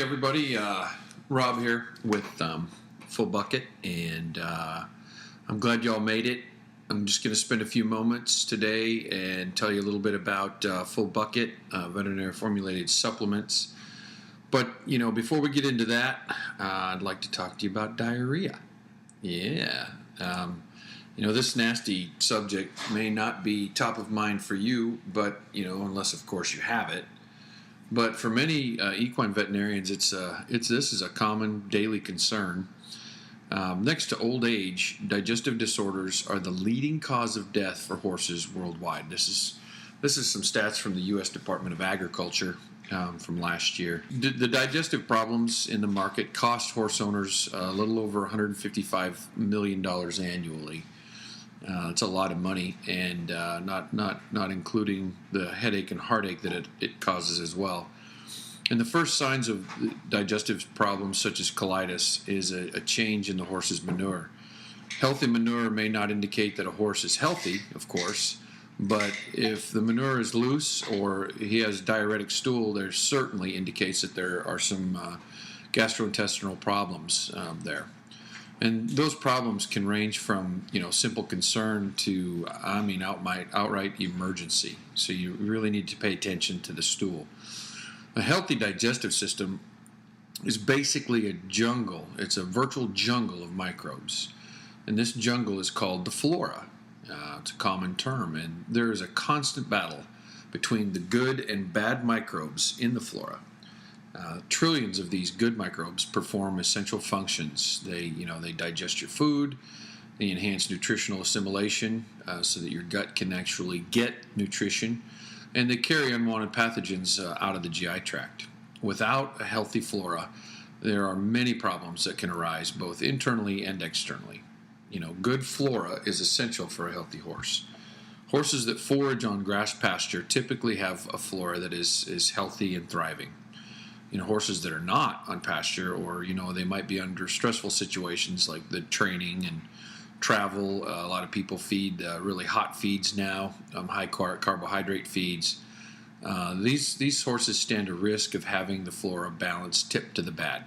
everybody, Rob here with Full Bucket, and I'm glad y'all made it. I'm just going to spend a few moments today and tell you a little bit about Full Bucket, veterinary formulated supplements. But, before we get into that, I'd like to talk to you about diarrhea. Yeah. This nasty subject may not be top of mind for you, but, unless, of course, you have it. But for many equine veterinarians, this is a common daily concern. Next to old age, digestive disorders are the leading cause of death for horses worldwide. This is some stats from the U.S. Department of Agriculture from last year. The digestive problems in the market cost horse owners a little over $155 million annually. It's a lot of money, and not including the headache and heartache that it causes as well. And the first signs of digestive problems, such as colitis, is a change in the horse's manure. Healthy manure may not indicate that a horse is healthy, of course, but if the manure is loose or he has diuretic stool, there certainly indicates that there are some gastrointestinal problems there. And those problems can range from, simple concern to, outright emergency. So you really need to pay attention to the stool. A healthy digestive system is basically a jungle. It's a virtual jungle of microbes. And this jungle is called the flora. It's a common term. And there is a constant battle between the good and bad microbes in the flora. Trillions of these good microbes perform essential functions. They digest your food. They enhance nutritional assimilation so that your gut can actually get nutrition. And they carry unwanted pathogens out of the GI tract. Without a healthy flora, there are many problems that can arise both internally and externally. Good flora is essential for a healthy horse. Horses that forage on grass pasture typically have a flora that is healthy and thriving. Horses that are not on pasture, or they might be under stressful situations like the training and travel. A lot of people feed really hot feeds now, high carbohydrate feeds. These horses stand a risk of having the flora balance tipped to the bad.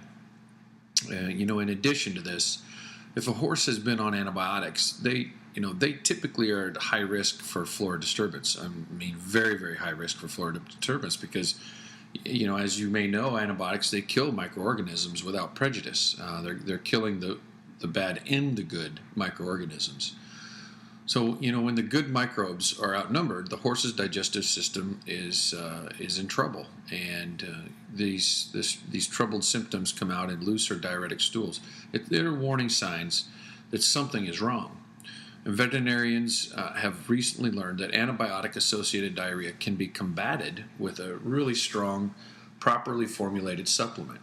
In addition to this, if a horse has been on antibiotics, they typically are at high risk for flora disturbance. Very, very high risk for flora disturbance because as you may know, antibiotics, they kill microorganisms without prejudice. They're killing the bad and the good microorganisms. So, when the good microbes are outnumbered, the horse's digestive system is in trouble. And these troubled symptoms come out in loose or diuretic stools. They're warning signs that something is wrong. And veterinarians have recently learned that antibiotic-associated diarrhea can be combated with a really strong, properly formulated supplement.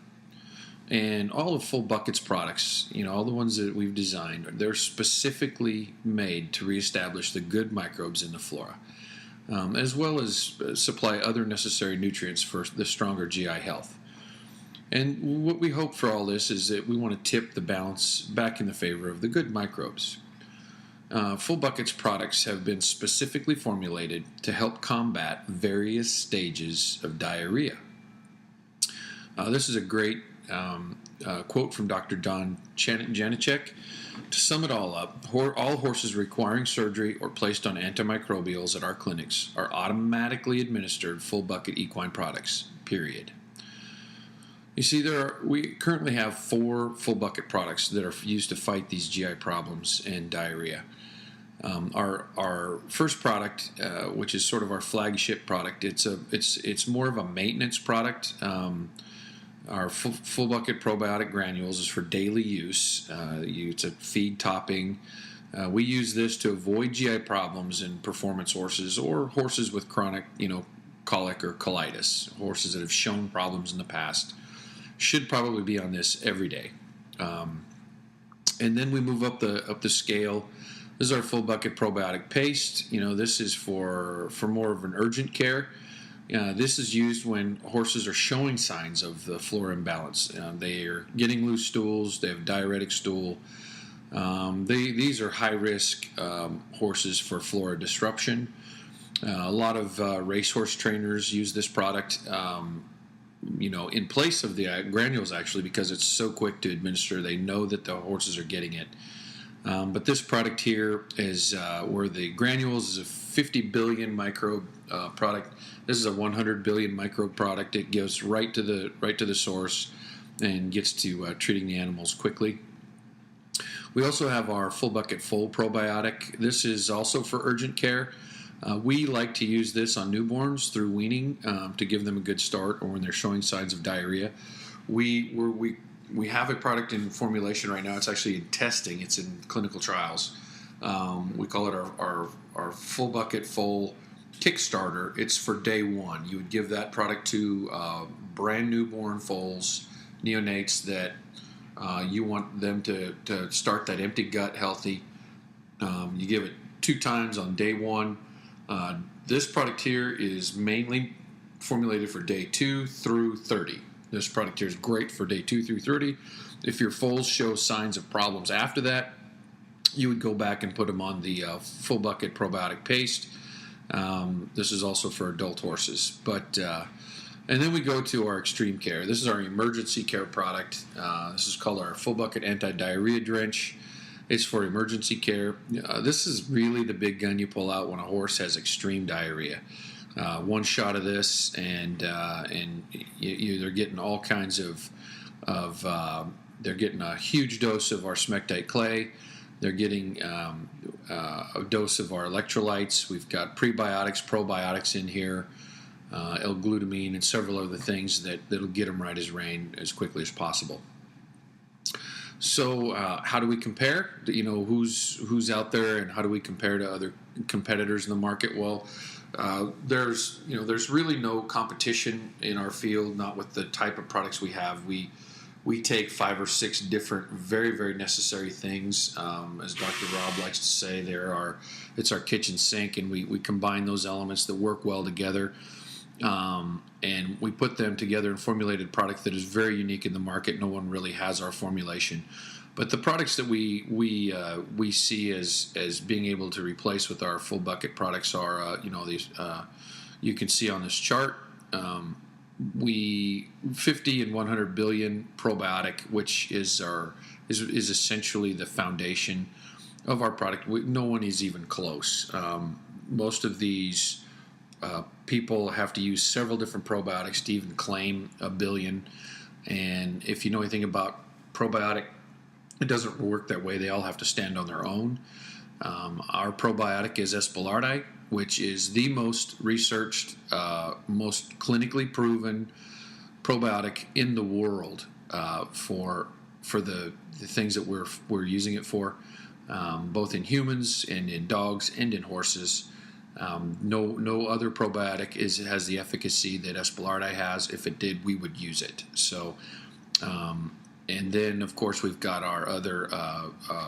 And all of Full Bucket's products, all the ones that we've designed, they're specifically made to reestablish the good microbes in the flora, as well as supply other necessary nutrients for the stronger GI health. And what we hope for all this is that we want to tip the balance back in the favor of the good microbes. Full Bucket's products have been specifically formulated to help combat various stages of diarrhea. This is a great quote from Dr. Don Janicek. To sum it all up, all horses requiring surgery or placed on antimicrobials at our clinics are automatically administered Full Bucket equine products, period. You see, we currently have 4 Full Bucket products that are used to fight these GI problems and diarrhea. Our first product, which is sort of our flagship product, it's more of a maintenance product. Our Full Bucket probiotic granules is for daily use. It's a feed topping. We use this to avoid GI problems in performance horses or horses with chronic, colic or colitis. Horses that have shown problems in the past should probably be on this every day. And then we move up the scale. This is our Full Bucket probiotic paste. This is for more of an urgent care. This is used when horses are showing signs of the flora imbalance. They are getting loose stools. They have diuretic stool. These are high-risk horses for flora disruption. A lot of racehorse trainers use this product. in place of the granules, actually, because it's so quick to administer. They know that the horses are getting it. But this product here is where the granules is a 50 billion microbe product. This is a 100 billion microbe product. It goes right to the source and gets to treating the animals quickly. We also have our FullBucket Full probiotic. This is also for urgent care. We like to use this on newborns through weaning to give them a good start, or when they're showing signs of diarrhea. We have a product in formulation right now. It's actually in testing. It's in clinical trials. We call it our FullBucket Full Kickstarter. It's for day one. You would give that product to brand newborn foals, neonates that you want them to start that empty gut healthy. You give it 2 times on day one. This product here is mainly formulated for day 2 through 30. This product here is great for day 2 through 30. If your foals show signs of problems after that, you would go back and put them on the FullBucket probiotic paste. This is also for adult horses. And then we go to our extreme care. This is our emergency care product. This is called our FullBucket Anti-Diarrhea Drench. It's for emergency care. This is really the big gun you pull out when a horse has extreme diarrhea. One shot of this, and they're getting all kinds of they're getting a huge dose of our smectite clay. They're getting a dose of our electrolytes. We've got prebiotics, probiotics in here, L-glutamine, and several other things that'll get them right as rain as quickly as possible. So how do we compare? Who's out there, and how do we compare to other competitors in the market? Well, there's really no competition in our field, not with the type of products we have. We take 5 or 6 different very, very necessary things. As Dr. Rob likes to say, it's our kitchen sink, and we combine those elements that work well together. And we put them together and formulated a product that is very unique in the market. No one really has our formulation. But the products that we see as being able to replace with our FullBucket products are, these you can see on this chart. 50 and 100 billion probiotic, which is essentially the foundation of our product. No one is even close. Most of these people have to use several different probiotics to even claim a billion. And if you know anything about probiotic, it doesn't work that way. They all have to stand on their own. Our probiotic is Espellardi, which is the most researched, most clinically proven probiotic in the world for the things that we're using it for, both in humans and in dogs and in horses. No other probiotic has the efficacy that Espellardi has. If it did, we would use it. So, and then of course we've got our other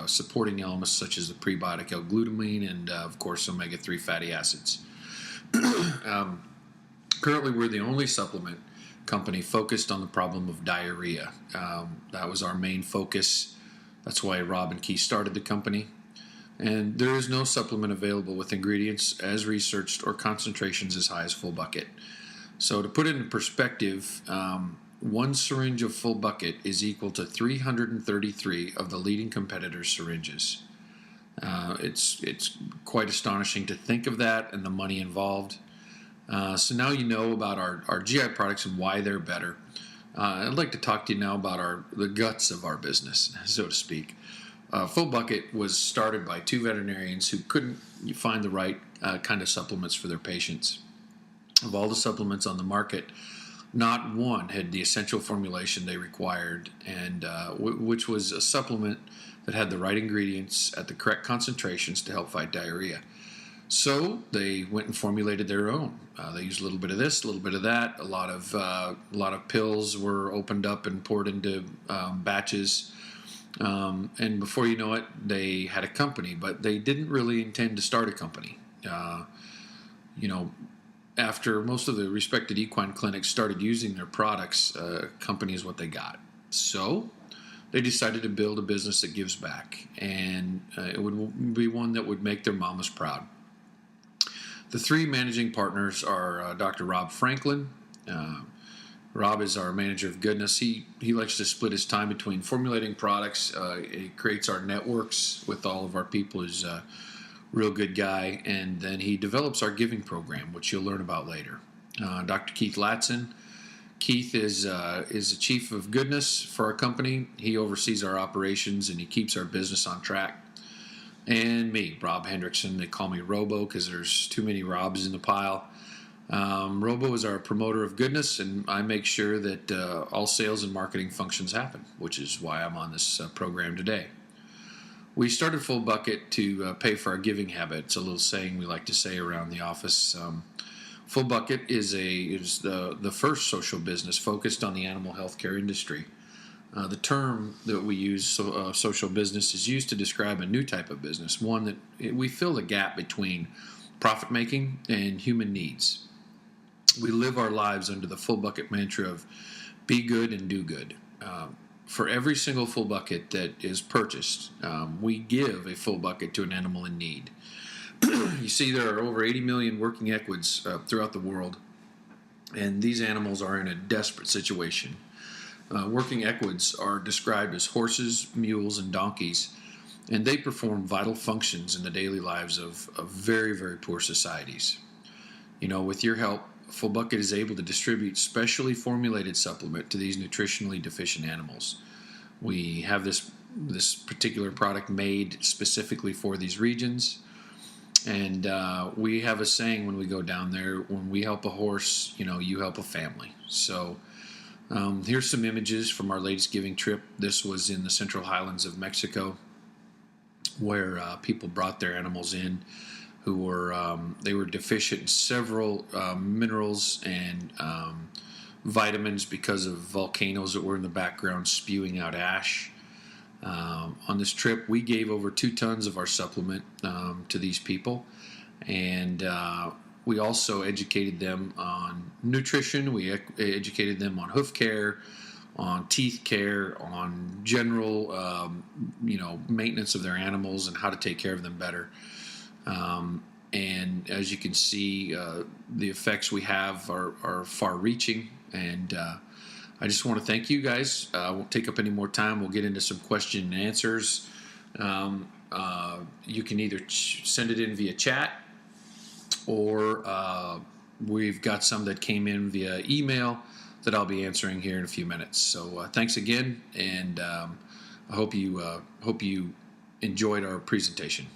supporting elements such as the prebiotic L-glutamine and of course omega-3 fatty acids. Currently, we're the only supplement company focused on the problem of diarrhea. That was our main focus. That's why Rob and Keith started the company. And there is no supplement available with ingredients as researched or concentrations as high as FullBucket. So to put it in perspective, 1 syringe of FullBucket is equal to 333 of the leading competitors' syringes. It's quite astonishing to think of that and the money involved. So now you know about our GI products and why they're better. I'd like to talk to you now about the guts of our business, so to speak. FullBucket was started by 2 veterinarians who couldn't find the right kind of supplements for their patients. Of all the supplements on the market, not one had the essential formulation they required, and which was a supplement that had the right ingredients at the correct concentrations to help fight diarrhea. So they went and formulated their own. They used a little bit of this, a little bit of that. A lot of pills were opened up and poured into batches. And before you know it, they had a company, but they didn't really intend to start a company. After most of the respected equine clinics started using their products, a company is what they got. So they decided to build a business that gives back, and it would be one that would make their mamas proud. The 3 managing partners are Dr. Rob Franklin. Rob is our manager of goodness. He likes to split his time between formulating products. He creates our networks with all of our people. He's a real good guy. And then he develops our giving program, which you'll learn about later. Dr. Keith Latson. Keith is the chief of goodness for our company. He oversees our operations and he keeps our business on track. And me, Rob Hendrickson. They call me Robo because there's too many Robs in the pile. Robo is our promoter of goodness, and I make sure that all sales and marketing functions happen, which is why I'm on this program today. We started Full Bucket to pay for our giving habit. It's a little saying we like to say around the office. Full Bucket is the first social business focused on the animal healthcare industry. The term that we use, social business, is used to describe a new type of business, one that we fill the gap between profit making and human needs. We live our lives under the Full Bucket mantra of be good and do good. For every single full bucket that is purchased, we give a full bucket to an animal in need. You see, there are over 80 million working equids throughout the world, and these animals are in a desperate situation. Working equids are described as horses, mules, and donkeys, and they perform vital functions in the daily lives of very, very poor societies. With your help, Full Bucket is able to distribute specially formulated supplement to these nutritionally deficient animals. We have this particular product made specifically for these regions, and we have a saying when we go down there: when we help a horse, you help a family. So here's some images from our latest giving trip. This was in the Central Highlands of Mexico, where people brought their animals in who were deficient in several minerals and vitamins because of volcanoes that were in the background spewing out ash. On this trip, we gave over 2 tons of our supplement to these people, and we also educated them on nutrition. We educated them on hoof care, on teeth care, on general maintenance of their animals and how to take care of them better. And as you can see, the effects we have are far-reaching, and I just want to thank you guys. I won't take up any more time. We'll get into some question and answers. You can either send it in via chat, or we've got some that came in via email that I'll be answering here in a few minutes. So thanks again, and I hope you enjoyed our presentation.